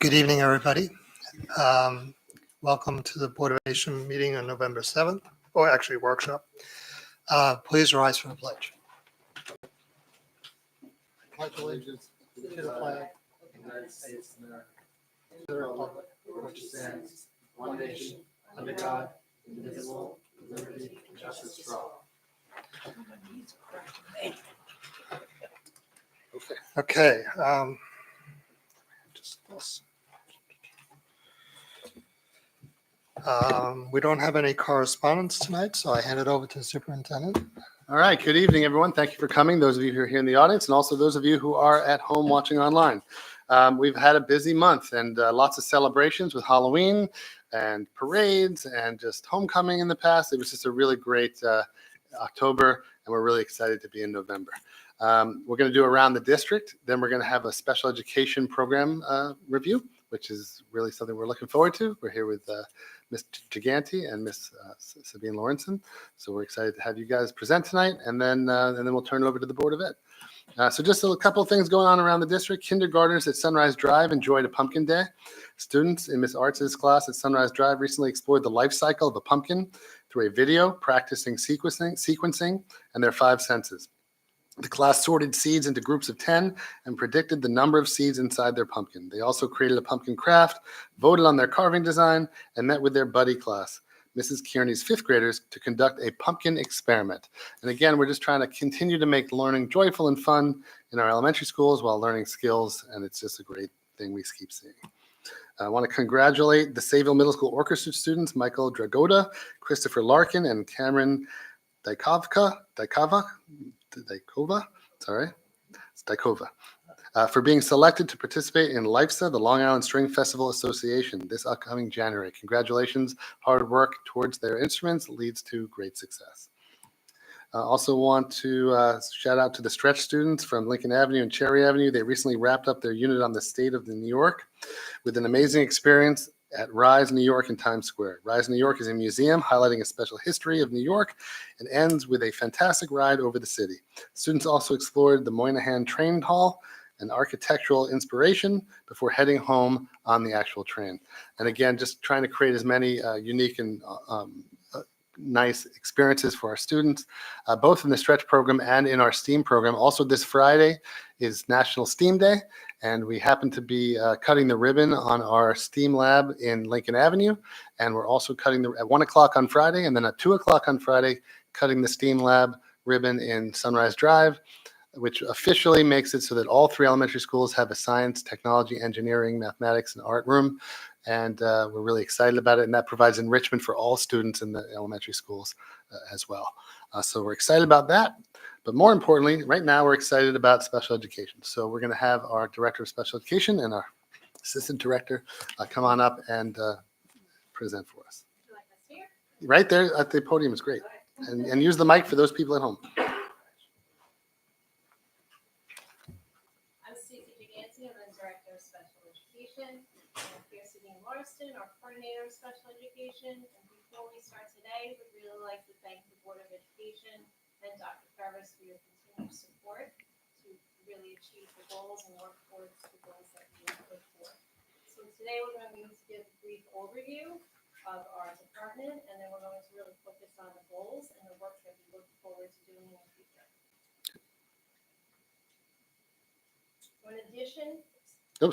Good evening, everybody. Welcome to the Board of Education meeting on November 7th, or actually workshop. Please rise for the pledge. Pledge allegiance to the flag of the United States of America, and to the republic for which it stands, one nation, under God, indivisible, with liberty and justice for all. Okay. We don't have any correspondence tonight, so I hand it over to the superintendent. All right. Good evening, everyone. Thank you for coming. Those of you who are here in the audience, and also those of you who are at home watching online. We've had a busy month and lots of celebrations with Halloween and parades and just homecoming in the past. It was just a really great October, and we're really excited to be in November. We're going to do around the district. Then we're going to have a special education program review, which is really something we're looking forward to. We're here with Ms. Giganti and Ms. Sabine Lawrenson. So we're excited to have you guys present tonight, and then we'll turn it over to the Board of Ed. So just a couple of things going on around the district. Kindergartners at Sunrise Drive enjoyed a pumpkin day. Students in Ms. Arts' class at Sunrise Drive recently explored the life cycle of a pumpkin through a video practicing sequencing and their 5 senses. The class sorted seeds into groups of 10 and predicted the number of seeds inside their pumpkin. They also created a pumpkin craft, voted on their carving design, and met with their buddy class, Mrs. Kearney's 5th graders, to conduct a pumpkin experiment. And again, we're just trying to continue to make learning joyful and fun in our elementary schools while learning skills, and it's just a great thing we keep seeing. I want to congratulate the Sayville Middle School Orchestra students, Michael Dragoda, Christopher Larkin, and Cameron Dykova, for being selected to participate in LIFESA, the Long Island String Festival Association, this upcoming January. Congratulations. Hard work towards their instruments leads to great success. I also want to shout out to the Stretch students from Lincoln Avenue and Cherry Avenue. They recently wrapped up their unit on the state of New York with an amazing experience at Rise New York in Times Square. Rise New York is a museum highlighting a special history of New York and ends with a fantastic ride over the city. Students also explored the Moynihan Train Hall and architectural inspiration before heading home on the actual train. And again, just trying to create as many unique and nice experiences for our students, both in the Stretch program and in our STEAM program. Also this Friday is National STEAM Day, and we happen to be cutting the ribbon on our STEAM lab in Lincoln Avenue. And we're also cutting at 1 o'clock on Friday, and then at 2 o'clock on Friday, cutting the STEAM lab ribbon in Sunrise Drive, which officially makes it so that all 3 elementary schools have a science, technology, engineering, mathematics, and art room. And we're really excited about it. And that provides enrichment for all students in the elementary schools as well. So we're excited about that. But more importantly, right now we're excited about special education. So we're going to have our Director of Special Education and our Assistant Director come on up and present for us. Would you like us here? Right there at the podium is great. And use the mic for those people at home. I'm Director of Special Education, and here's Sabine Lawrenson, our Coordinator of Special Education. And before we start today, we'd really like to thank the Board of Education and Dr. Ferris for your continued support to really achieve the goals and work towards the goals that we have put forth. So today we're going to give a brief overview of our department, and then we're going to really focus on the goals and the work that we look forward to doing in the future. So in addition, I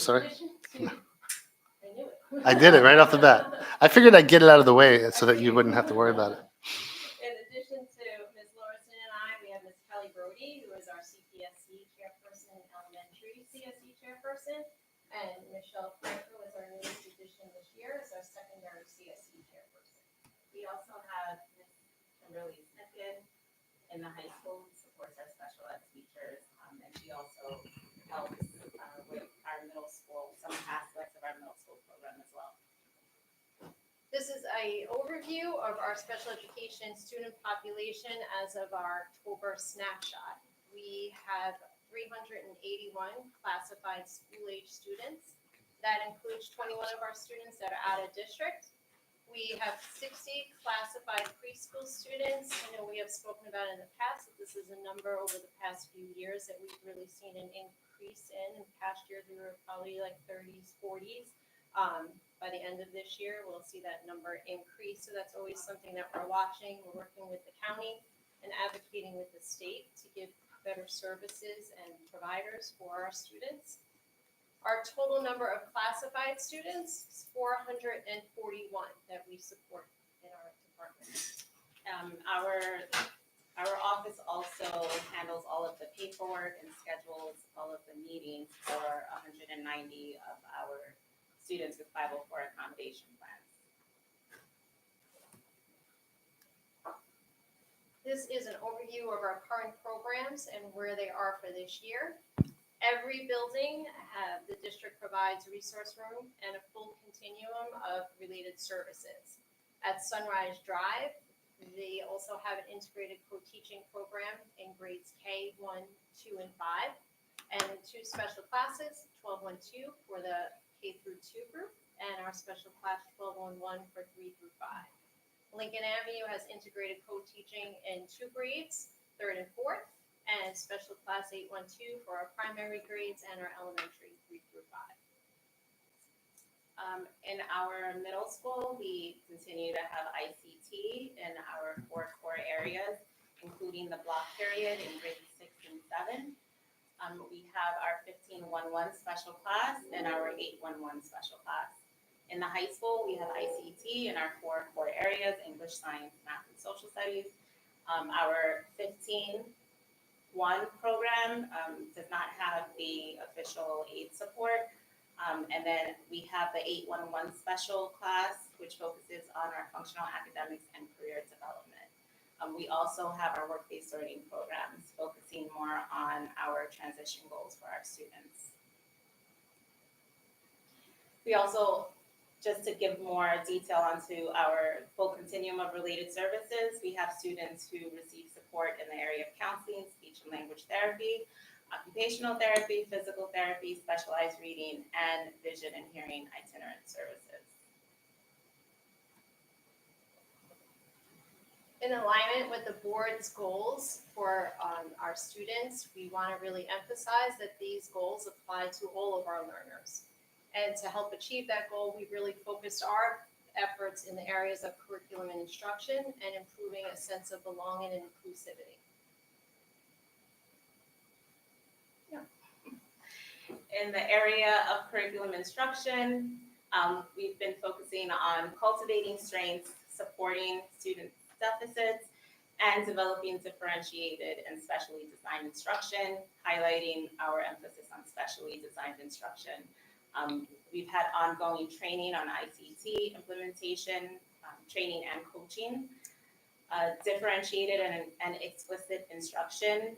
knew it. I did it right off the bat. I figured I'd get it out of the way so that you wouldn't have to worry about it. In addition to Ms. Lawrenson and I, we have Ms. Kelly Brody, who is our CPSC chairperson and elementary CSE chairperson, and Michelle Franco is our newest addition this year as our secondary CSE chairperson. We also have Ms. Kimberly Smithkin in the high school who supports our special ed teachers, and she also helps with our middle school, some aspects of our middle school program as well. This is an overview of our special education student population as of our October snapshot. We have 381 classified school-age students. That includes 21 of our students that are out of district. We have 60 classified preschool students. I know we have spoken about in the past that this is a number over the past few years that we've really seen an increase increase in past years, we were probably like 30s, 40s. By the end of this year, we'll see that number increase. So that's always something that we're watching. We're working with the county and advocating with the state to give better services and providers for our students. Our total number of classified students is 441 that we support in our department. Our office also handles all of the paperwork and schedules all of the meetings for 190 of our students with 504 accommodation plans. This is an overview of our current programs and where they are for this year. Every building, the district provides resource room and a full continuum of related services. At Sunrise Drive, they also have an integrated co-teaching program in grades K, 1, 2, and 5, and 2 special classes, 1212 for the K through 2 group, and our special class 1211 for 3 through 5. Lincoln Avenue has integrated co-teaching in 2 grades, 3rd and 4th, and special class 812 for our primary grades and our elementary 3 through 5. In our middle school, we continue to have ICT in our 4 core areas, including the block period in grades 6 and 7. We have our 1511 special class and our 811 special class. In the high school, we have ICT in our 4 core areas, English, science, math, and social studies. Our 15-1 program does not have the official aid support. And then we have the 811 special class, which focuses on our functional academics and career development. We also have our work-based learning programs, focusing more on our transition goals for our students. We also, just to give more detail onto our full continuum of related services, we have students who receive support in the area of counseling, speech and language therapy, occupational therapy, physical therapy, specialized reading, and vision and hearing itinerant services. In alignment with the board's goals for our students, we want to really emphasize that these goals apply to all of our learners. And to help achieve that goal, we really focused our efforts in the areas of curriculum and instruction and improving a sense of belonging and inclusivity. In the area of curriculum instruction, we've been focusing on cultivating strengths, supporting student deficits, and developing differentiated and specially designed instruction, highlighting our emphasis on specially designed instruction. We've had ongoing training on ICT implementation, training and coaching, differentiated and explicit instruction.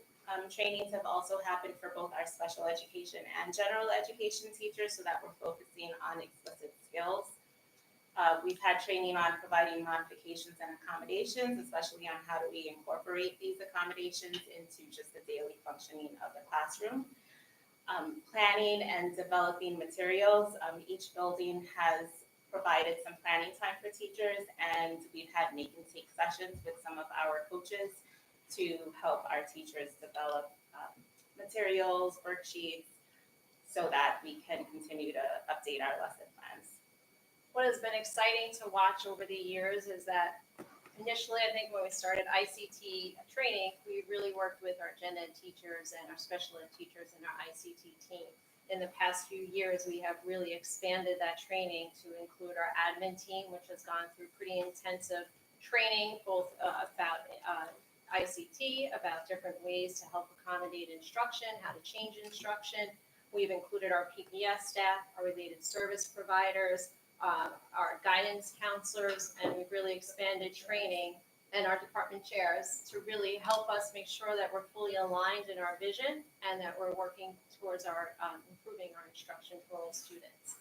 Trainings have also happened for both our special education and general education teachers so that we're focusing on explicit skills. We've had training on providing modifications and accommodations, especially on how do we incorporate these accommodations into just the daily functioning of the classroom. Planning and developing materials. Each building has provided some planning time for teachers, and we've had make and take sessions with some of our coaches to help our teachers develop materials, worksheets, so that we can continue to update our lesson plans. What has been exciting to watch over the years is that initially, I think when we started ICT training, we really worked with our gen ed teachers and our special ed teachers and our ICT team. In the past few years, we have really expanded that training to include our admin team, which has gone through pretty intensive training, both about ICT, about different ways to help accommodate instruction, how to change instruction. We've included our PPS staff, our related service providers, our guidance counselors, and we've really expanded training and our department chairs to really help us make sure that we're fully aligned in our vision and that we're working towards our improving our instruction for all students.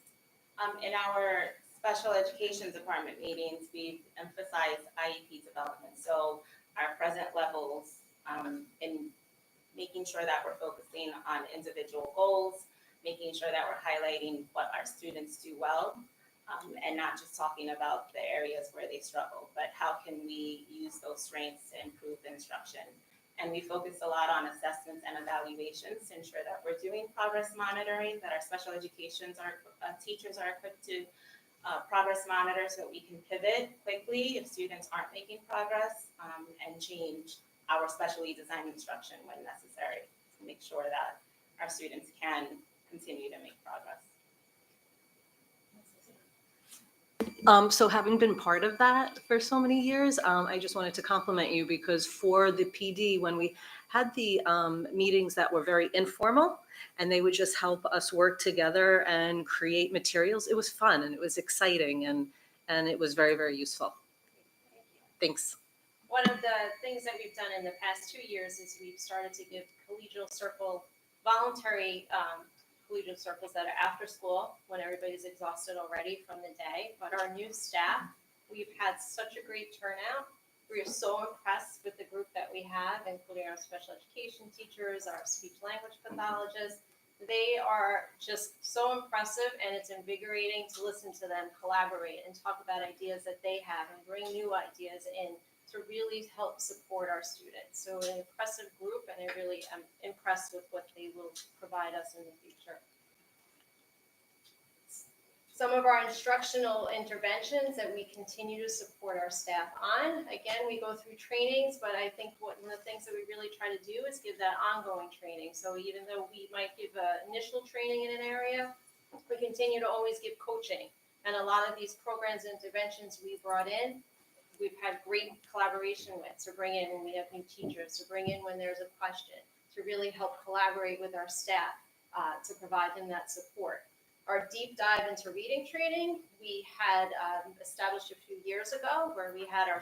In our special education department meetings, we've emphasized IEP development. So our present levels in making sure that we're focusing on individual goals, making sure that we're highlighting what our students do well, and not just talking about the areas where they struggle, but how can we use those strengths to improve the instruction And we focused a lot on assessments and evaluations to ensure that we're doing progress monitoring, that our special educations teachers are equipped to progress monitor so that we can pivot quickly if students aren't making progress, and change our specially designed instruction when necessary to make sure that our students can continue to make progress. So having been part of that for so many years, I just wanted to compliment you because for the PD, when we had the meetings that were very informal and they would just help us work together and create materials, it was fun and it was exciting and it was very, very useful. Thanks. One of the things that we've done in the past 2 years is we've started to give collegial circle, voluntary collegial circles that are after school when everybody's exhausted already from the day. But our new staff, we've had such a great turnout. We are so impressed with the group that we have, including our special education teachers, our speech language pathologists. They are just so impressive, and it's invigorating to listen to them collaborate and talk about ideas that they have and bring new ideas in to really help support our students. So an impressive group, and I really am impressed with what they will provide us in the future. Some of our instructional interventions that we continue to support our staff on. Again, we go through trainings, but I think one of the things that we really try to do is give that ongoing training. So even though we might give initial training in an area, we continue to always give coaching. And a lot of these programs and interventions we brought in, we've had great collaboration with, to bring in when we have new teachers, to bring in when there's a question, to really help collaborate with our staff to provide them that support. Our deep dive into reading training, we had established a few years ago where we had our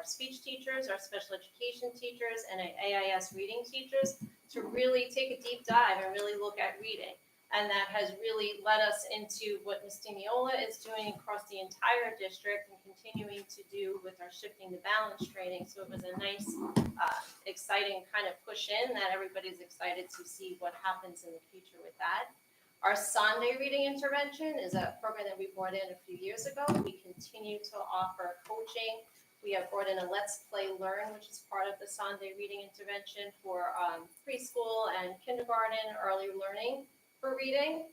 speech teachers, our special education teachers, and our AIS reading teachers to really take a deep dive and really look at reading. And that has really led us into what Ms. Dimiola is doing across the entire district and continuing to do with our Shifting the Balance training. So it was a nice, exciting kind of push in that everybody's excited to see what happens in the future with that. Our Sunday reading intervention is a program that we brought in a few years ago. We continue to offer coaching. We have brought in a Let's Play Learn, which is part of the Sunday reading intervention for preschool and kindergarten early learning for reading.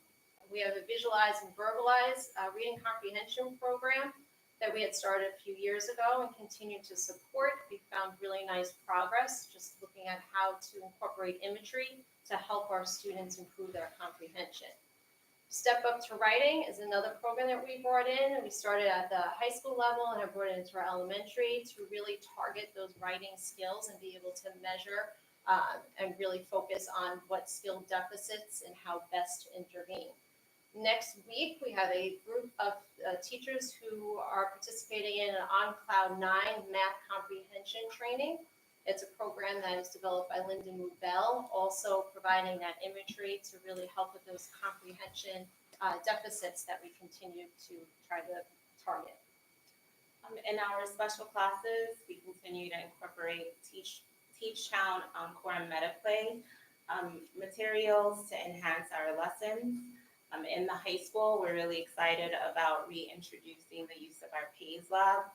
We have a Visualize and Verbalize reading comprehension program that we had started a few years ago and continue to support. We found really nice progress just looking at how to incorporate imagery to help our students improve their comprehension. Step Up to Writing is another program that we brought in, and we started at the high school level and have brought it into our elementary to really target those writing skills and be able to measure and really focus on what skill deficits and how best to intervene. Next week, we have a group of teachers who are participating in an On Cloud 9 math comprehension training. It's a program that is developed by Lyndon Rubel, also providing that imagery to really help with those comprehension deficits that we continue to try to target. In our special classes, we continue to incorporate Teach Town Core and Meta Play materials to enhance our lessons. In the high school, we're really excited about reintroducing the use of our PAYS Lab.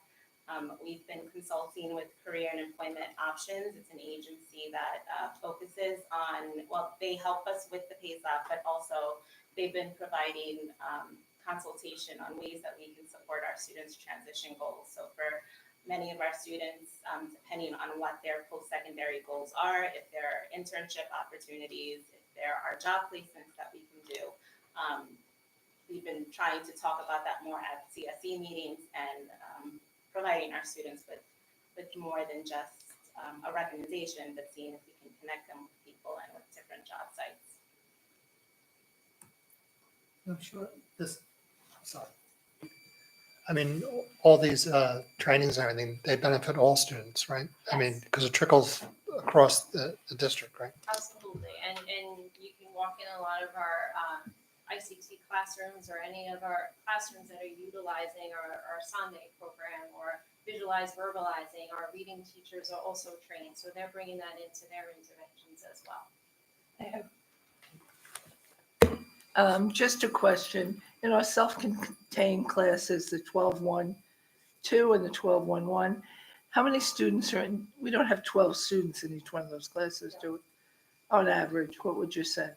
We've been consulting with Career and Employment Options. It's an agency that focuses on, well, they help us with the PAYS Lab, but also they've been providing consultation on ways that we can support our students' transition goals. So for many of our students, depending on what their post-secondary goals are, if there are internship opportunities, if there are job placements that we can do, we've been trying to talk about that more at CSE meetings and providing our students with more than just a recommendation, but seeing if we can connect them with people and with different job sites. I'm sure sorry. I mean, all these trainings and everything, they benefit all students, right? I mean, Yes. because it trickles across the district, right? Absolutely, and you can walk in a lot of our ICT classrooms or any of our classrooms that are utilizing our Sunday program or Visualize Verbalizing. Our reading teachers are also trained, so they're bringing that into their interventions as well. I have just a question. In our self-contained classes, the 12-1-2 and the 12-1-1, How many students are in, we don't have 12 students in each one of those classes, do we? On average, what would you say?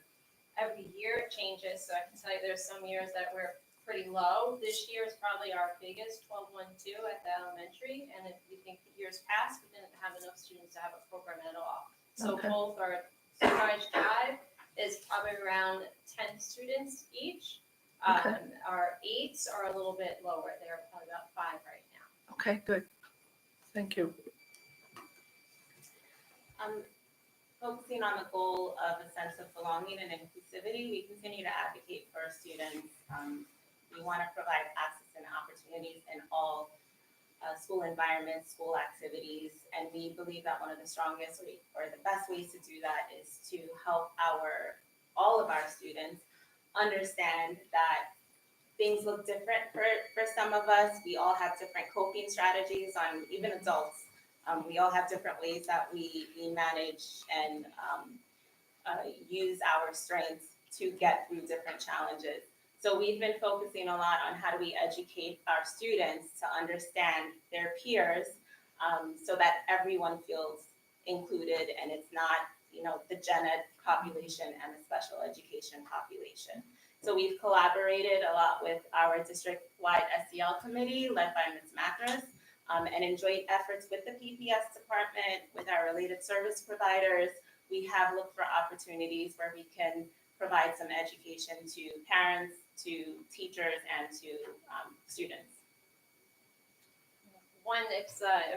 Every year it changes, so I can tell you there's some years that we're pretty low. This year is probably our biggest, 12-1-2 at the elementary, and if you think the years past, we didn't have enough students to have a program at all. So Okay. both our Sunrise Drive is probably around 10 students each. Okay. Our eights are a little bit lower, they're probably about 5 right now. Okay, good. Thank you. Focusing on the goal of a sense of belonging and inclusivity, we continue to advocate for our students. We want to provide access and opportunities in all school environments, school activities, and we believe that one of the strongest or the best ways to do that is to help all of our students understand that things look different for some of us. We all have different coping strategies on even adults. We all have different ways that we manage and use our strengths to get through different challenges. So we've been focusing a lot on how do we educate our students to understand their peers so that everyone feels included and it's not, the gen ed population and the special education population. So we've collaborated a lot with our district-wide SEL committee led by Ms. Macros and in joint efforts with the PPS department, with our related service providers. We have looked for opportunities where we can provide some education to parents, to teachers, and to students. One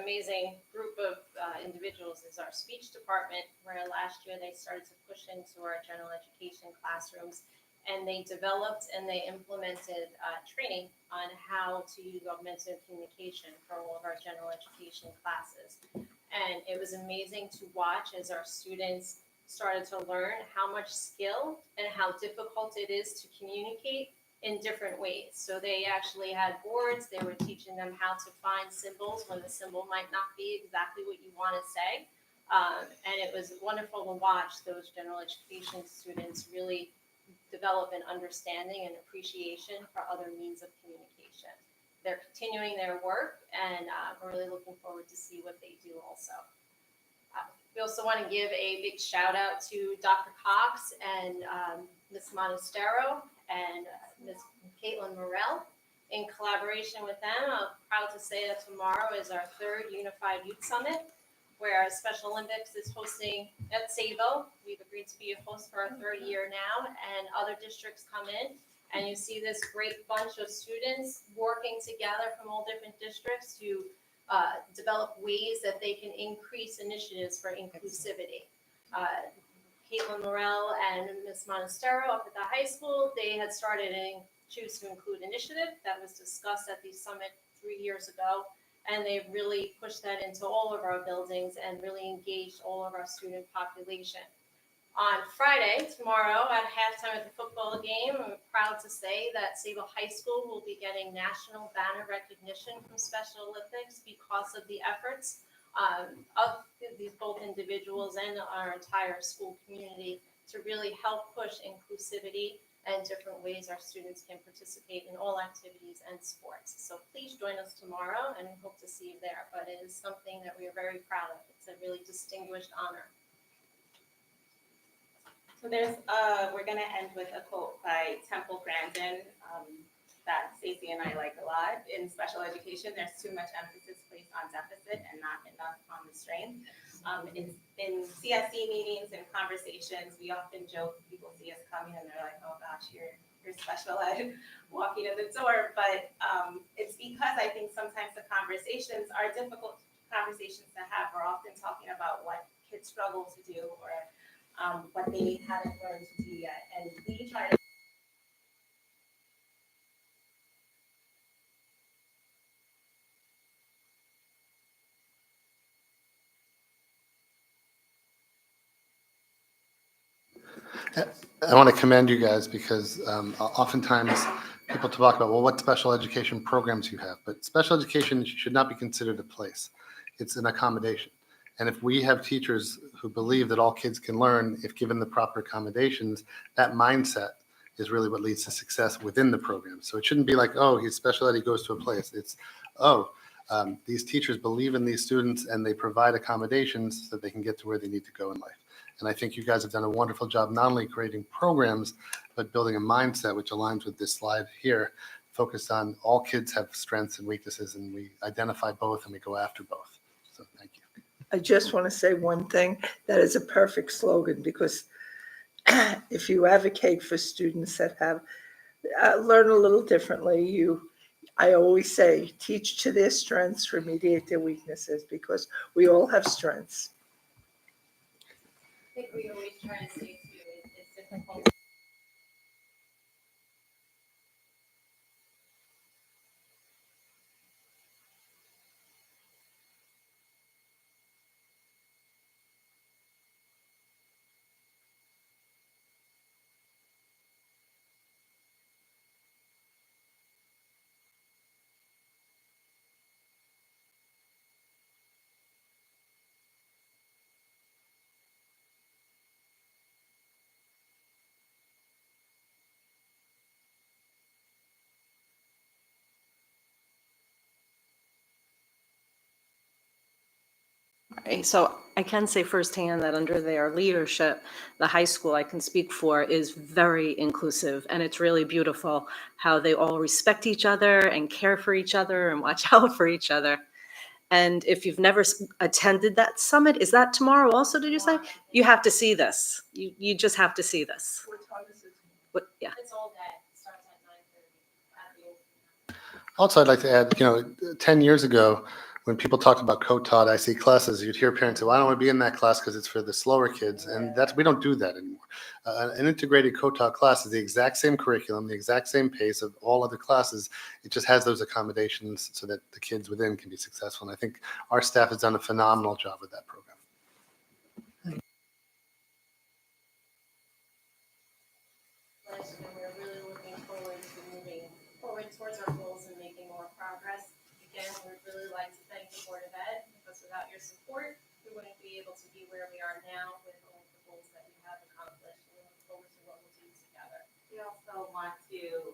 amazing group of individuals is our speech department, where last year they started to push into our general education classrooms, and they developed and they implemented training on how to use augmentative communication for all of our general education classes. And it was amazing to watch as our students started to learn how much skill and how difficult it is to communicate in different ways. So they actually had boards, they were teaching them how to find symbols when the symbol might not be exactly what you want to say. And it was wonderful to watch those general education students really develop an understanding and appreciation for other means of communication. They're continuing their work, and we're really looking forward to see what they do also. We also want to give a big shout out to Dr. Cox and Ms. Monastero and Ms. Caitlin Morell. In collaboration with them, I'm proud to say that tomorrow is our 3rd Unified Youth Summit, where Special Olympics is hosting at Sayville. We've agreed to be a host for our 3rd year now, and other districts come in, and you see this great bunch of students working together from all different districts to develop ways that they can increase initiatives for inclusivity. Caitlin Morell and Ms. Monastero up at the high school, they had started a Choose to Include initiative that was discussed at the summit 3 years ago. And they've really pushed that into all of our buildings and really engaged all of our student population. On Friday, tomorrow, at halftime of the football game, I'm proud to say that Sayville High School will be getting national banner recognition from Special Olympics because of the efforts of these both individuals and our entire school community to really help push inclusivity and different ways our students can participate in all activities and sports. So please join us tomorrow, and we hope to see you there. But it is something that we are very proud of. It's a really distinguished honor. So we're going to end with a quote by Temple Grandin that Stacey and I like a lot. In special education, there's too much emphasis placed on deficit and not enough on the strength. In CSE meetings and conversations, we often joke, people see us coming and they're like, oh gosh, you're special ed walking in the door. But it's because I think sometimes the conversations are difficult conversations to have. We're often talking about what kids struggle to do or what they haven't learned to do yet. And we try to I want to commend you guys because oftentimes people talk about, well, what special education programs you have, but special education should not be considered a place. It's an accommodation. And if we have teachers who believe that all kids can learn if given the proper accommodations, that mindset is really what leads to success within the program. So it shouldn't be like, oh, he's special ed, he goes to a place. It's, oh, These teachers believe in these students and they provide accommodations so that they can get to where they need to go in life. And I think you guys have done a wonderful job, not only creating programs, but building a mindset, which aligns with this slide here, focused on all kids have strengths and weaknesses, and we identify both and we go after both. So thank you. I just want to say one thing. That is a perfect slogan, because if you advocate for students that have learn a little differently, I always say, teach to their strengths, remediate their weaknesses, because we all have strengths. I think we always try to say too, it's difficult. Right, so I can say firsthand that under their leadership, the high school I can speak for is very inclusive, and it's really beautiful how they all respect each other and care for each other and watch out for each other. And if you've never attended that summit, is that tomorrow also, did you say? You have to see this. You just have to see this. What, yeah. It's all day, it starts at 9:30. Also, I'd like to add, 10 years ago, when people talked about co-taught IC classes, you'd hear parents say, well, I don't want to be in that class because it's for the slower kids. And we don't do that anymore. An integrated co-taught class is the exact same curriculum, the exact same pace of all other classes. It just has those accommodations so that the kids within can be successful. And I think our staff has done a phenomenal job with that program. And we're really looking forward to moving forward towards our goals and making more progress. Again, we'd really like to thank the Board of Ed, because without your support, we wouldn't be able to be where we are now with all of the goals that we have accomplished. And we look forward to what we'll do together. We also want to give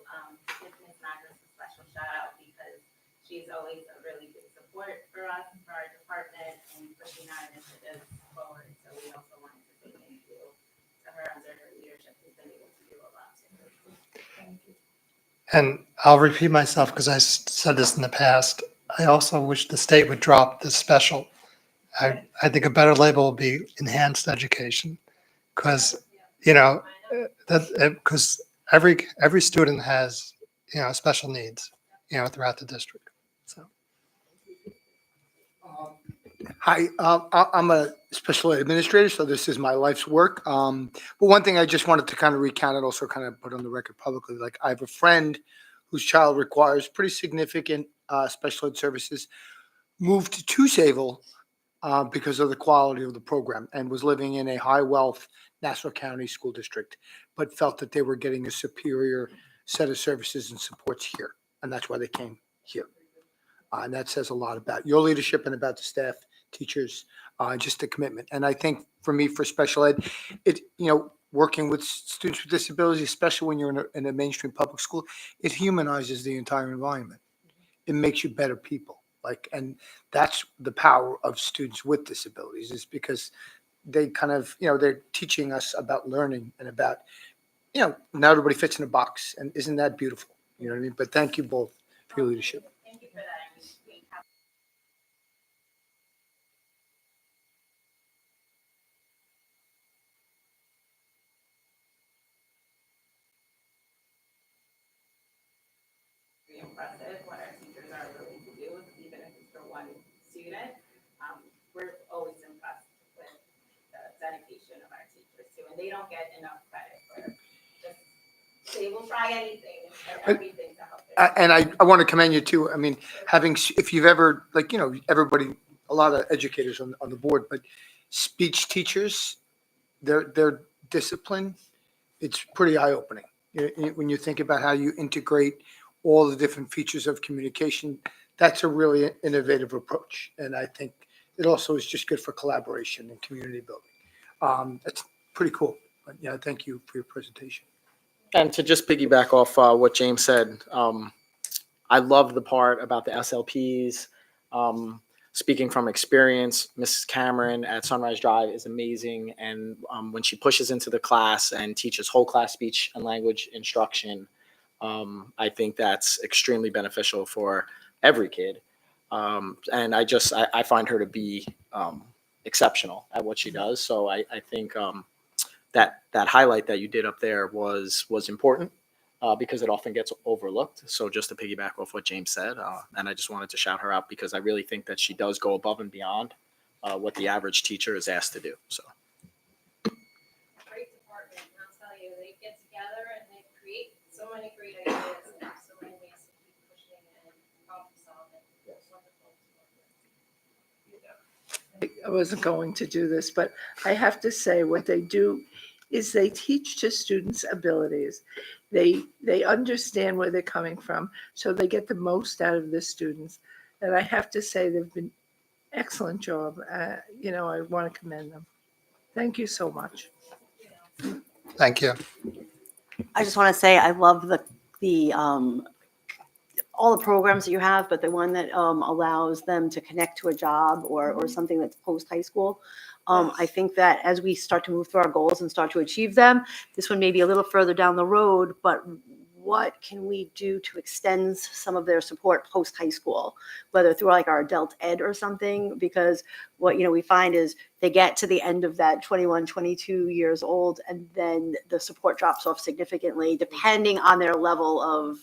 Ms. Magnus a special shout out, because she's always a really big support for us, for our department, and pushing our initiatives forward. So we also wanted to say thank you to her. Under her leadership, who's been able to do a lot too. Thank you. And I'll repeat myself because I said this in the past. I also wish the state would drop the special. I think a better label would be enhanced education, because, because every student has, special needs, throughout the district. So. Hi, I'm a special ed administrator, so this is my life's work. But one thing I just wanted to kind of recount and also kind of put on the record publicly, like I have a friend whose child requires pretty significant special ed services, moved to Sayville because of the quality of the program, and was living in a high wealth Nassau County school district, but felt that they were getting a superior set of services and supports here. And that's why they came here. And that says a lot about your leadership and about the staff, teachers, just the commitment. And I think for me, for special ed, working with students with disabilities, especially when you're in a mainstream public school, it humanizes the entire environment. It makes you better people. And that's the power of students with disabilities, is because they kind of, they're teaching us about learning and about, not everybody fits in a box. And isn't that beautiful? You know what I mean? But thank you both for your leadership. Thank you for that. We have very impressive what our teachers are willing to do, even if it's for one student. We're always impressed with the dedication of our teachers too, and they don't get enough credit for just, they will try anything and everything to help their And I want to commend you too. I mean, if you've ever, everybody, a lot of educators on the board, but speech teachers, their discipline, it's pretty eye-opening. When you think about how you integrate all the different features of communication, that's a really innovative approach. And I think it also is just good for collaboration and community building. That's pretty cool. But yeah, thank you for your presentation. And to just piggyback off what James said, I love the part about the SLPs, Speaking from experience, Mrs. Cameron at Sunrise Drive is amazing. And when she pushes into the class and teaches whole class speech and language instruction, I think that's extremely beneficial for every kid. And I find her to be exceptional at what she does. So I think that highlight that you did up there was important. Because it often gets overlooked. So just to piggyback off what James said, and I just wanted to shout her out because I really think that she does go above and beyond what the average teacher is asked to do. So Great department, and I'll tell you, they get together and they create so many great ideas and there's so many ways to keep pushing and problem solving. It's wonderful to work with. I wasn't going to do this, but I have to say what they do is they teach to students' abilities. They understand where they're coming from, so they get the most out of the students. And I have to say they've been excellent job. I want to commend them. Thank you so much. Thank you. I just want to say I love the all the programs that you have, but the one that allows them to connect to a job or something that's post high school. I think that as we start to move through our goals and start to achieve them, this one may be a little further down the road, but what can we do to extend some of their support post high school, whether through like our adult ed or something? Because what we find is they get to the end of that 21, 22 years old, and then the support drops off significantly depending on their level of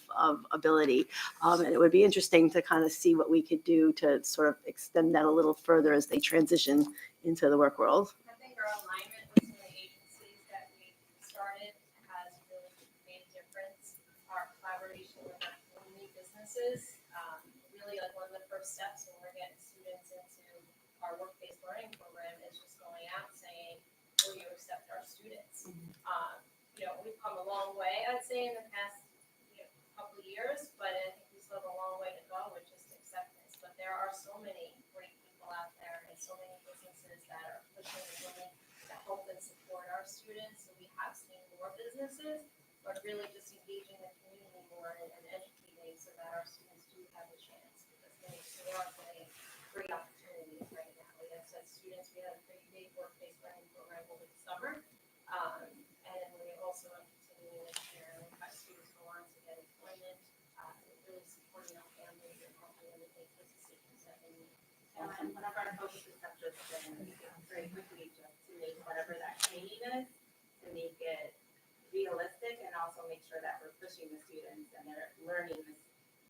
ability. And it would be interesting to kind of see what we could do to sort of extend that a little further as they transition into the work world. I think our alignment with some of the agencies that we started has really made a difference. Our collaboration with our community businesses, really like one of the first steps when we're getting students into our work-based learning program is just going out saying, will you accept our students? We've come a long way, I'd say, in the past couple of years, but I think we still have a long way to go with just acceptance. But there are so many great people out there and so many businesses that are pushing and willing to help and support our students. So we have seen more businesses, but really just engaging the community more and educating so that our students do have a chance because they are getting great opportunities right now. We have said students, we had a pretty big work-based learning program over the summer. And we also are continuing this year and we've got students go on to get employment, really supporting our families and helping them make the decisions that they need. And one of our focuses have just been very quickly just to make whatever that training is, to make it realistic and also make sure that we're pushing the students and they're learning this.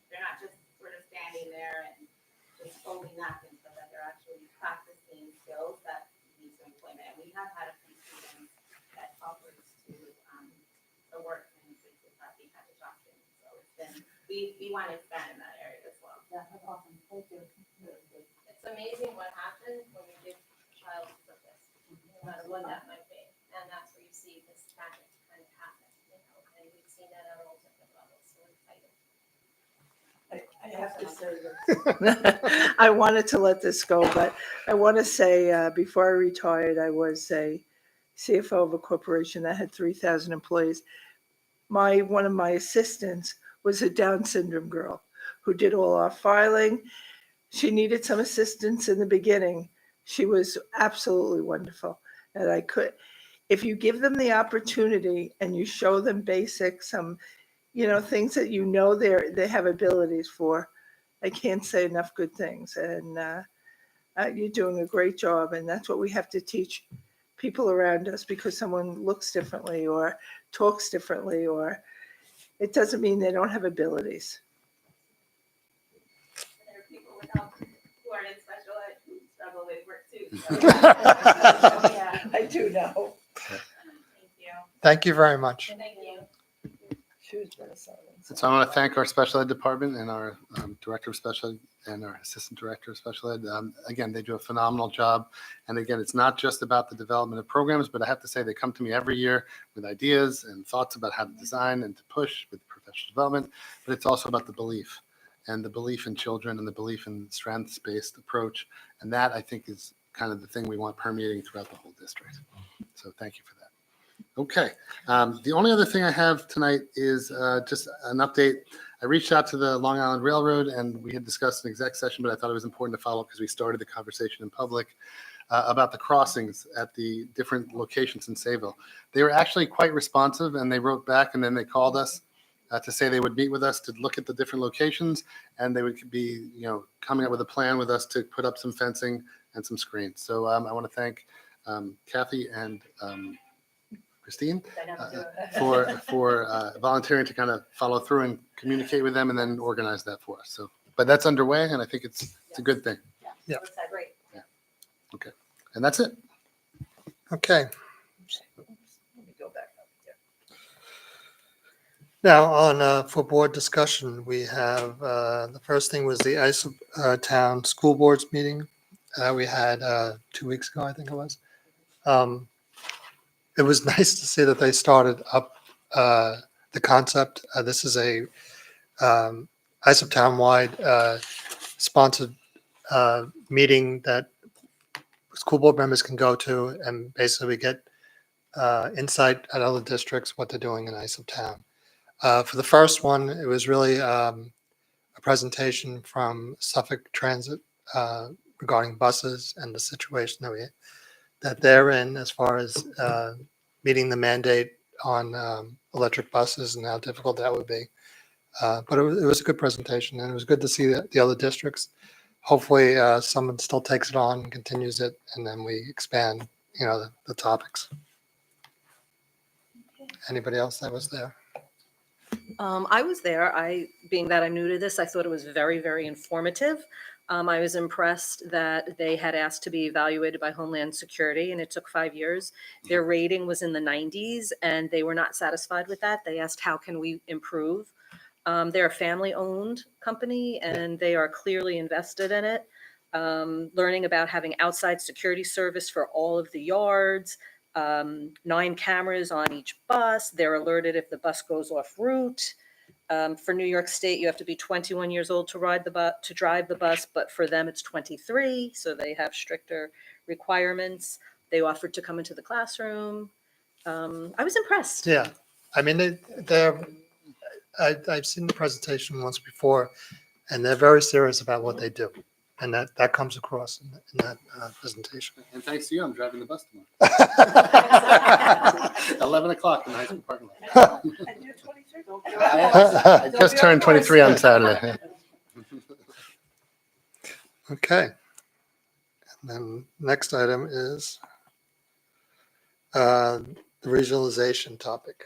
They're not just sort of standing there and just folding napkins, but that they're actually practicing skills that lead to employment. And we have had a few students that offers to the work and places that they had a job in. So it's been, we want to expand in that area as well. Yeah, that's awesome. Thank you. It's amazing what happens when you give a child purpose, no matter what that might be. And that's where you see this magic kind of happen, and we've seen that at all different levels, so we're excited. I have to say this. I wanted to let this go, but I want to say before I retired, I was a CFO of a corporation that had 3,000 employees. One of my assistants was a Down syndrome girl who did all our filing. She needed some assistance in the beginning. She was absolutely wonderful. And if you give them the opportunity and you show them basics, some things that they have abilities for, I can't say enough good things. And you're doing a great job. And that's what we have to teach people around us, because someone looks differently or talks differently, or it doesn't mean they don't have abilities. And there are people who aren't in special ed who struggle with work too. So, yeah. I do know. Thank you. Thank you very much. Thank you. She was Minnesota. So I want to thank our special ed department and our director of special ed and our assistant director of special ed. Again, they do a phenomenal job. And again, it's not just about the development of programs, but I have to say they come to me every year with ideas and thoughts about how to design and to push with professional development. But it's also about the belief and the belief in children and the belief in strengths-based approach. And that, I think, is kind of the thing we want permeating throughout the whole district. So thank you for that. Okay. The only other thing I have tonight is just an update. I reached out to the Long Island Railroad, and we had discussed an exec session, but I thought it was important to follow up because we started the conversation in public about the crossings at the different locations in Sayville. They were actually quite responsive, and they wrote back, and then they called us to say they would meet with us to look at the different locations, and they would be, coming up with a plan with us to put up some fencing and some screens. So I want to thank Kathy and Christine for volunteering to kind of follow through and communicate with them and then organize that for us. So, but that's underway, and I think it's a good thing. Yeah. Great. Okay, and that's it. Okay. Now on for board discussion, we have the first thing was the ICE Town School Boards meeting we had 2 weeks ago, I think it was. It was nice to see that they started up the concept. This is a ICE Town-wide sponsored meeting that school board members can go to and basically get insight at other districts, what they're doing in ICE Town. For the first one, it was really a presentation from Suffolk Transit regarding buses and the situation that they're in as far as meeting the mandate on electric buses and how difficult that would be. But it was a good presentation, and it was good to see the other districts. Hopefully, someone still takes it on and continues it, and then we expand, the topics. Anybody else that was there? I was there. Being that I'm new to this, I thought it was very, very informative. I was impressed that they had asked to be evaluated by Homeland Security, and it took 5 years. Their rating was in the 90s, and they were not satisfied with that. They asked, how can we improve? They're a family-owned company, and they are clearly invested in it. Learning about having outside security service for all of the yards, 9 cameras on each bus. They're alerted if the bus goes off route. For New York State, you have to be 21 years old to drive the bus, but for them it's 23, so they have stricter requirements. They offered to come into the classroom. I was impressed. Yeah, I mean I've seen the presentation once before, and they're very serious about what they do, and that comes across in that presentation. And thanks to you, I'm driving the bus tomorrow. 11 o'clock in the high school parking lot. I just turned 23 on Saturday. Okay. And then next item is the regionalization topic.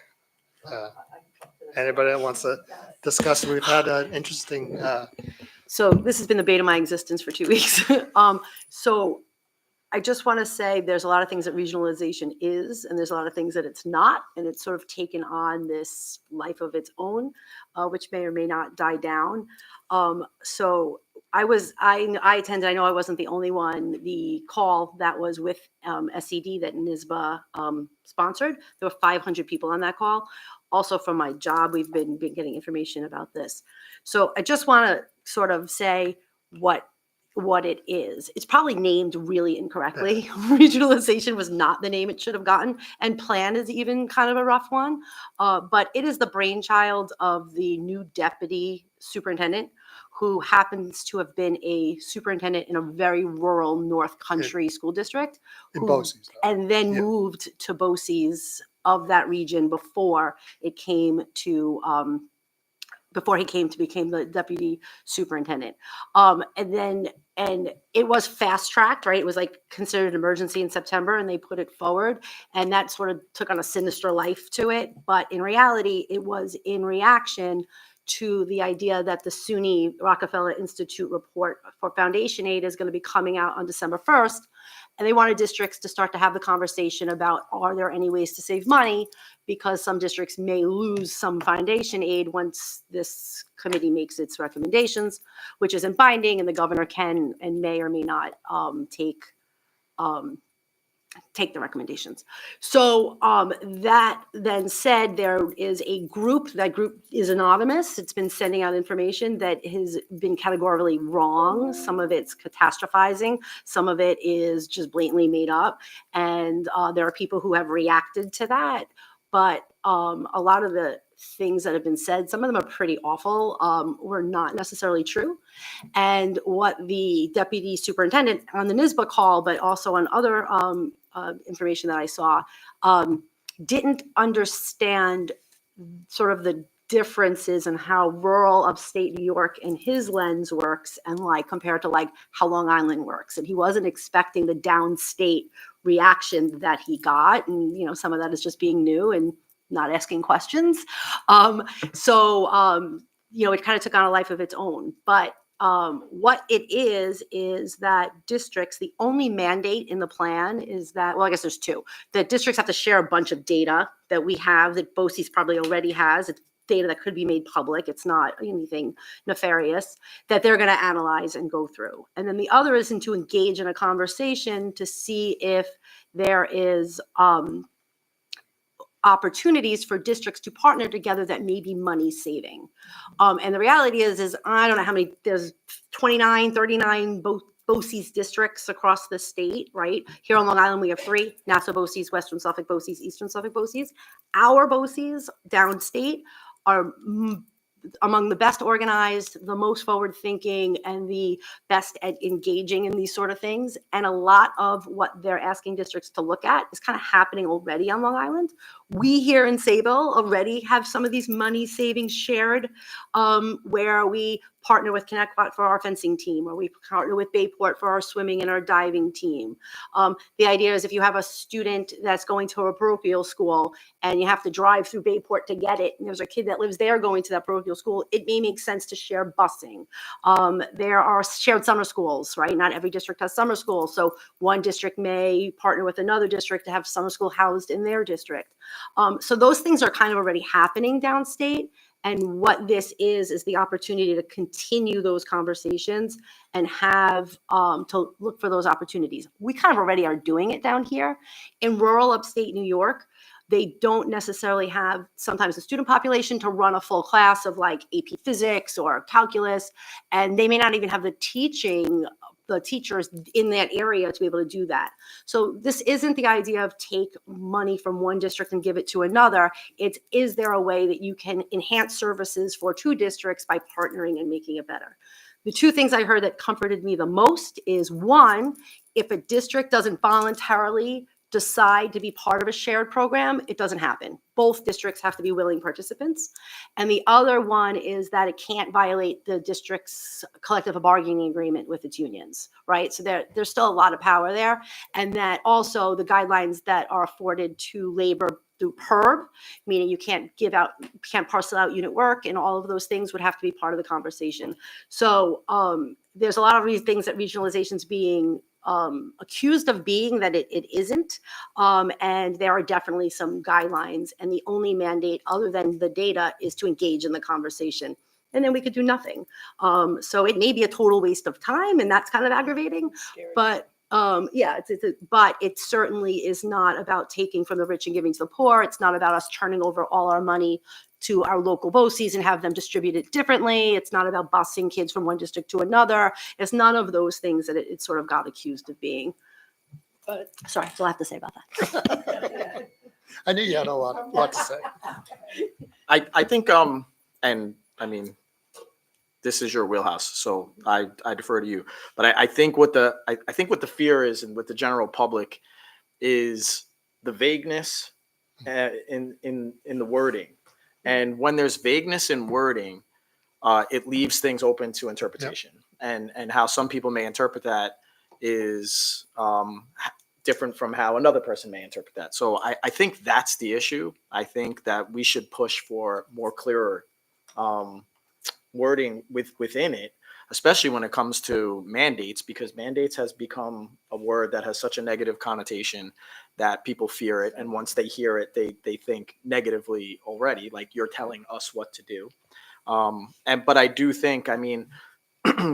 Anybody that wants to discuss? We've had an interesting. So this has been the bane of my existence for 2 weeks. So I just want to say there's a lot of things that regionalization is, and there's a lot of things that it's not, and it's sort of taken on this life of its own, which may or may not die down. So I attended, I know I wasn't the only one, the call that was with SED that NISBA sponsored. There were 500 people on that call. Also from my job, we've been getting information about this. So I just want to sort of say what it is. It's probably named really incorrectly. Regionalization was not the name it should have gotten, and plan is even kind of a rough one. But it is the brainchild of the new deputy superintendent, who happens to have been a superintendent in a very rural North Country school district, In BOCES. and then Yeah. moved to BOCES of that region before it came to before he became the deputy superintendent. And it was fast tracked, right? It was like considered an emergency in September, and they put it forward, and that sort of took on a sinister life to it. But in reality, it was in reaction to the idea that the SUNY Rockefeller Institute report for foundation aid is going to be coming out on December 1st. And they wanted districts to start to have the conversation about, are there any ways to save money? Because some districts may lose some foundation aid once this committee makes its recommendations, which isn't binding, and the governor can and may or may not take the recommendations. So that then said, there is a group. That group is anonymous. It's been sending out information that has been categorically wrong. Some of it's catastrophizing. Some of it is just blatantly made up. And there are people who have reacted to that. But a lot of the things that have been said, some of them are pretty awful, were not necessarily true. And what the deputy superintendent on the NISBA call, but also on other information that I saw, didn't understand sort of the differences in how rural upstate New York in his lens works and like compared to like how Long Island works. And he wasn't expecting the downstate reaction that he got. And, you know, some of that is just being new and not asking questions. You know, it kind of took on a life of its own. But what it is that districts, the only mandate in the plan is that, well, I guess there's two, that districts have to share a bunch of data that we have that BOCES probably already has. It's data that could be made public. It's not anything nefarious that they're going to analyze and go through. And then the other is to engage in a conversation to see if there is opportunities for districts to partner together that may be money saving. And the reality is I don't know how many, there's 29, 39 BOCES districts across the state, right? Here on Long Island, we have 3, Nassau BOCES, Western Suffolk BOCES, Eastern Suffolk BOCES. Our BOCES downstate are among the best organized, the most forward thinking, and the best at engaging in these sort of things. And a lot of what they're asking districts to look at is kind of happening already on Long Island. We here in Sayville already have some of these money savings shared, where we partner with Connecticut for our fencing team, or we partner with Bayport for our swimming and our diving team. The idea is if you have a student that's going to a parochial school and you have to drive through Bayport to get it, and there's a kid that lives there going to that parochial school, it may make sense to share busing. There are shared summer schools, right? Not every district has summer schools. So one district may partner with another district to have summer school housed in their district. So those things are kind of already happening downstate. And what this is the opportunity to continue those conversations and have to look for those opportunities. We kind of already are doing it down here. In rural upstate New York, they don't necessarily have sometimes the student population to run a full class of like AP physics or calculus, and they may not even have the teachers in that area to be able to do that. So this isn't the idea of take money from one district and give it to another. It's, is there a way that you can enhance services for 2 districts by partnering and making it better? The 2 things I heard that comforted me the most is, one, if a district doesn't voluntarily decide to be part of a shared program, it doesn't happen. Both districts have to be willing participants. And the other one is that it can't violate the district's collective bargaining agreement with its unions, right? So there's still a lot of power there. And that also the guidelines that are afforded to labor through PERB, meaning you can't parcel out unit work, and all of those things would have to be part of the conversation. So there's a lot of these things that regionalization's being accused of being that it isn't. And there are definitely some guidelines, and the only mandate other than the data is to engage in the conversation. And then we could do nothing. So it may be a total waste of time, and that's kind of aggravating, but but it certainly is not about taking from the rich and giving to the poor. It's not about us turning over all our money to our local BOCES and have them distribute it differently. It's not about busing kids from one district to another. It's none of those things that it sort of got accused of being. But sorry, that's all I have to say about that. I knew you had a lot to say. I think, and I mean, this is your wheelhouse, so I defer to you. But I think what the fear is, and with the general public, is the vagueness in the wording. And when there's vagueness in wording, it leaves things open to interpretation. Yep. And how some people may interpret that is different from how another person may interpret that. So I think that's the issue. I think that we should push for more clearer wording within it, especially when it comes to mandates, because mandates has become a word that has such a negative connotation that people fear it. And once they hear it, they think negatively already, like you're telling us what to do. But I do think, I mean,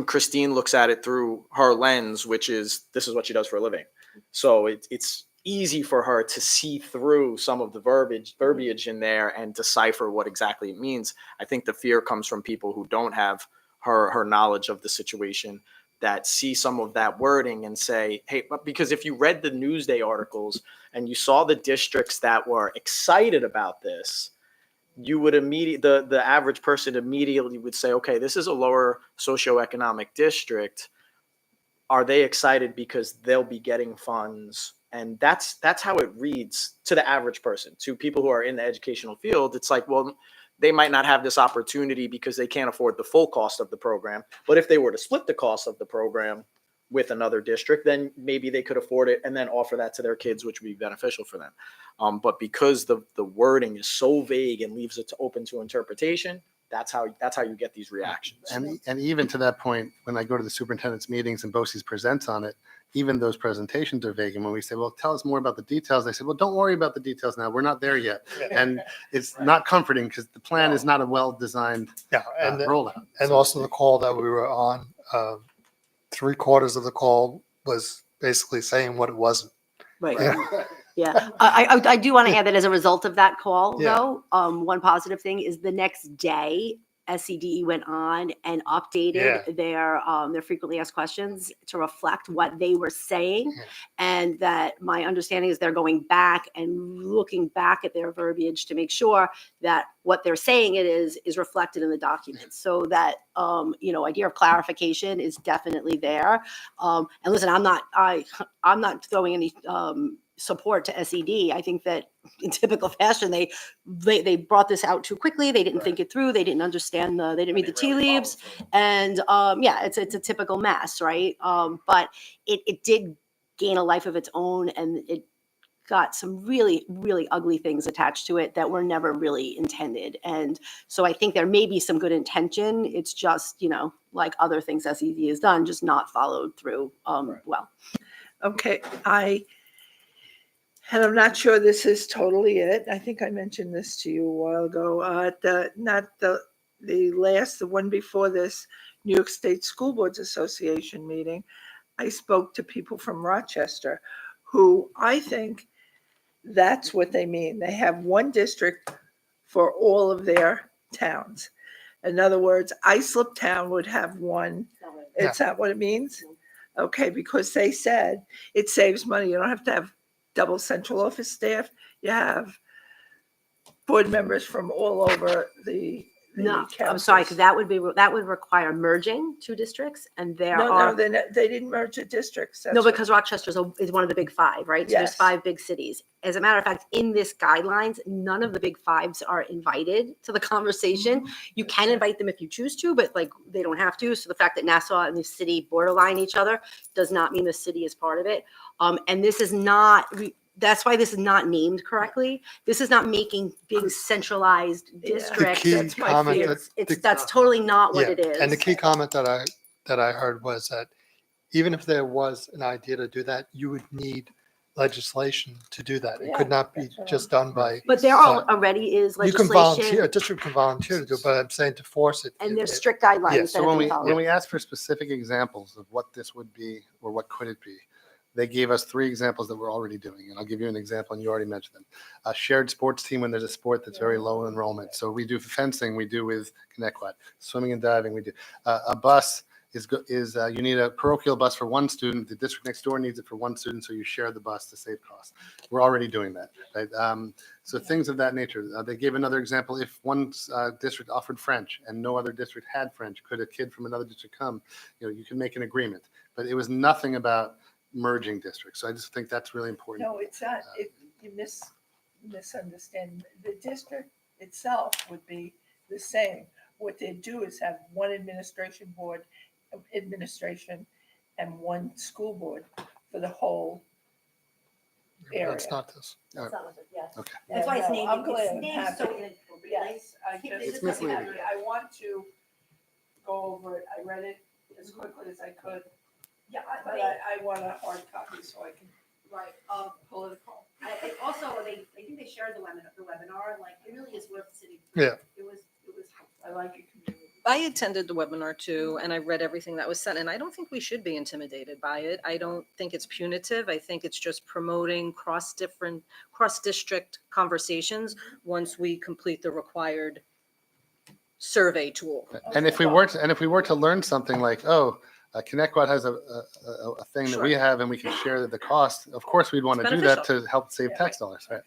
Christine looks at it through her lens, which is, this is what she does for a living. So it's easy for her to see through some of the verbiage in there and decipher what exactly it means. I think the fear comes from people who don't have her knowledge of the situation, that see some of that wording and say, hey, but because if you read the Newsday articles and you saw the districts that were excited about this, you would the average person immediately would say, okay, this is a lower socioeconomic district. Are they excited because they'll be getting funds? And that's how it reads to the average person. To people who are in the educational field, it's like, well, they might not have this opportunity because they can't afford the full cost of the program. But if they were to split the cost of the program with another district, then maybe they could afford it and then offer that to their kids, which would be beneficial for them. But because the wording is so vague and leaves it open to interpretation, that's how you get these reactions. And even to that point, when I go to the superintendent's meetings and BOCES presents on it, even those presentations are vague. And when we say, well, tell us more about the details, they say, well, don't worry about the details now. We're not there yet. And it's not comforting because the plan is not a well-designed Yeah, and rollout. and So- also the call that we were on, 3/4 of the call was basically saying what it wasn't. Right. Yeah. Yeah. I do want to add that as a result of that call, Yeah. though, one positive thing is the next day, SCDE went on and updated their frequently asked questions to reflect what they were saying. Yeah. And that my understanding is they're going back and looking back at their verbiage to make sure that what they're saying is reflected in the documents. So that, idea of clarification is definitely there. And listen, I'm not throwing any, support to SED. I think that in typical fashion, they brought this out too quickly. They didn't think it through. They didn't understand they didn't read the tea leaves. And it's a typical mess, right? But it did gain a life of its own, and it got some really, really ugly things attached to it that were never really intended. And so I think there may be some good intention. It's just, like other things SED has done, just not followed through well. Okay, and I'm not sure this is totally it. I think I mentioned this to you a while ago. The one before this New York State School Boards Association meeting, I spoke to people from Rochester who I think that's what they mean. They have one district for all of their towns. In other words, Islip Town would have one. It's not what it means? Okay, because they said it saves money. You don't have to have double central office staff. You have board members from all over the No, I'm counties. sorry, because that would require merging two districts, and there No, are. they didn't merge the districts. That's No, what- because Rochester is one of the big five, right? So there's Yes. 5 big cities. As a matter of fact, in this guidelines, none of the big 5s are invited to the conversation. You can invite them if you choose to, but they don't have to. So the fact that Nassau and the city borderline each other does not mean the city is part of it. And this is not. That's why this is not named correctly. This is not making big centralized Yeah. districts. The key That's my comment fear. that That's totally not what Yeah, it is. and the key comment that I heard was that even if there was an idea to do that, you would need legislation to do that. It could not be that's what just done by. But there already is You can legislation. volunteer, a district can volunteer to do it, but I'm saying to force it. And there's it- strict guidelines Yeah, that So have when been we followed. asked for specific examples of what this would be or what could it be, they gave us 3 examples that we're already doing. And I'll give you an example, and you already mentioned them. A shared sports team when there's a sport that's very low enrollment. So we do fencing, we do with Connecticut. Swimming and diving, we do. A bus is you need a parochial bus for one student. The district next door needs it for one student, so you share the bus to save costs. We're already doing that. Right? So things of that nature. They gave another example. If one district offered French and no other district had French, could a kid from another district come? You can make an agreement. But it was nothing about merging districts. So I just think that's really important. No, it's not. You misunderstand. The district itself would be the same. What they do is have one administration and one school board for the whole area. That's not this. All right. Okay. That's why it's named. I'm glad. It's I'm named happy. so inappropriately. Yes, It's misleading. I want to go over it. I read it as quickly as I could, Yeah, but I want a hard copy so I can right. political. Also, I think they shared the webinar. It really is worth sitting. Yeah. It was. I like it. Community. I attended the webinar too, and I read everything that was sent, and I don't think we should be intimidated by it. I don't think it's punitive. I think it's just promoting cross-district conversations once we complete the required survey tool. And if we were to learn something like, ConnectQuad has a thing that we have, and we can share the cost. Of course, we'd want to do that to help save tax dollars, right?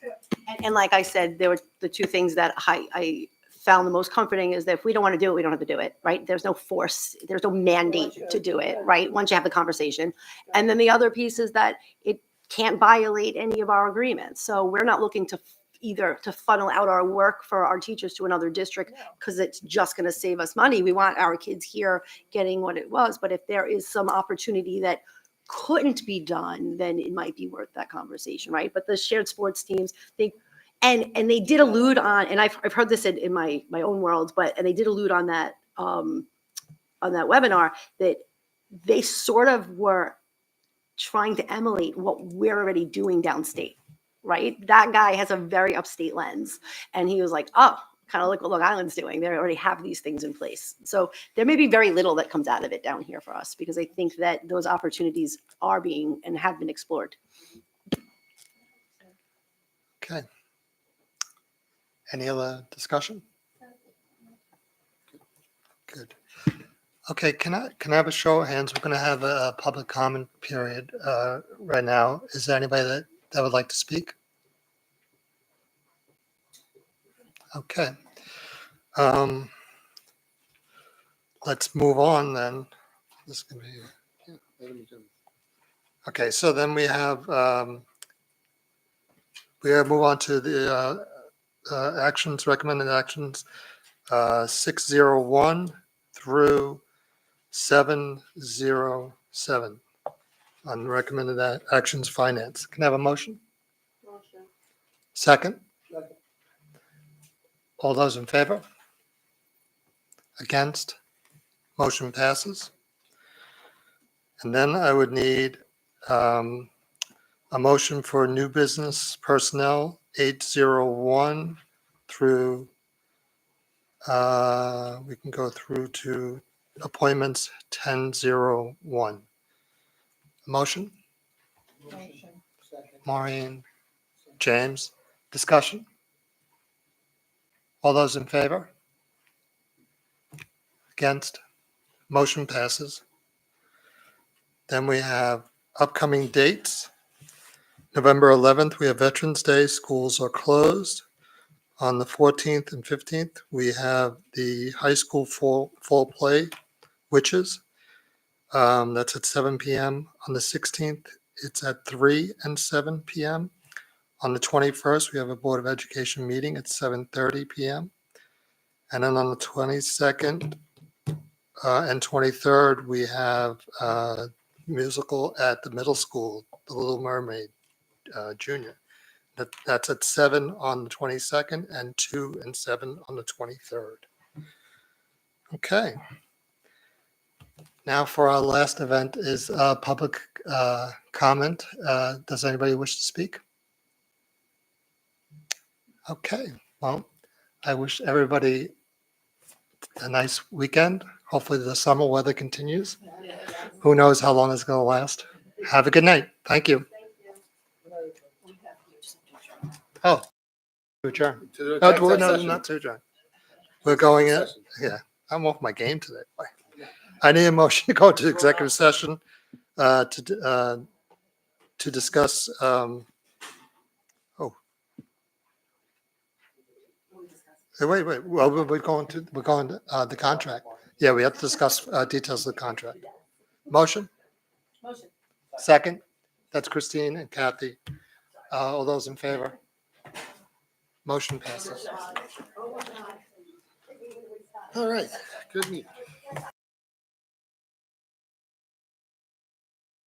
And like I said, there were the two things that I found the most comforting is that if we don't want to do it, we don't have to do it, right? There's no force, there's no mandate to do it, right? Once you have the conversation. And then the other piece is that it can't violate any of our agreements. So we're not looking to either to funnel out our work for our teachers to another district because it's just going to save us money. We want our kids here getting what it was. But if there is some opportunity that couldn't be done, then it might be worth that conversation, right? But the shared sports teams, and they did allude on, and I've heard this in my own world, and they did allude on that webinar that they sort of were trying to emulate what we're already doing downstate, right? That guy has a very upstate lens, and he was like, oh, kind of like what Long Island's doing. They already have these things in place. So there may be very little that comes out of it down here for us because I think that those opportunities are being and have been explored. Okay. Any other discussion? Good. Okay, can I have a show of hands? We're going to have a public comment period right now. Is there anybody that would like to speak? Okay. Let's move on then. This is going to be. Okay, so then we have move on to the actions, recommended actions, 601 through 707 on recommended actions finance. Can I have a motion? Motion. Second? All those in favor? Against? Motion passes. And then I would need a motion for new business personnel 801 through, we can go through to appointments 1001. Motion? Maureen, James, discussion? All those in favor? Against? Motion passes. Then we have upcoming dates. November 11th, we have Veterans Day. Schools are closed. On the 14th and 15th, we have the high school fall play, Witches. That's at 7 p.m. On the 16th, it's at 3 and 7 p.m. On the 21st, we have a Board of Education meeting at 7:30 p.m. And then on the 22nd and 23rd, we have musical at the middle school, The Little Mermaid Junior. That's at 7 on the 22nd and 2 and 7 on the 23rd. Okay. Now for our last event is public comment. Does anybody wish to speak? Okay. Well, I wish everybody a nice weekend. Hopefully the summer weather continues. Who knows how long it's going to last. Have a good night. Thank you. Oh, to adjourn. No, not to adjourn. We're going in. Yeah, I'm off my game today. I need a motion to go to executive session to discuss. Wait. Well, we're going to the contract. Yeah, we have to discuss details of the contract. Motion. Motion. Second. That's Christine and Kathy. All those in favor? Motion passes. All right, good meeting.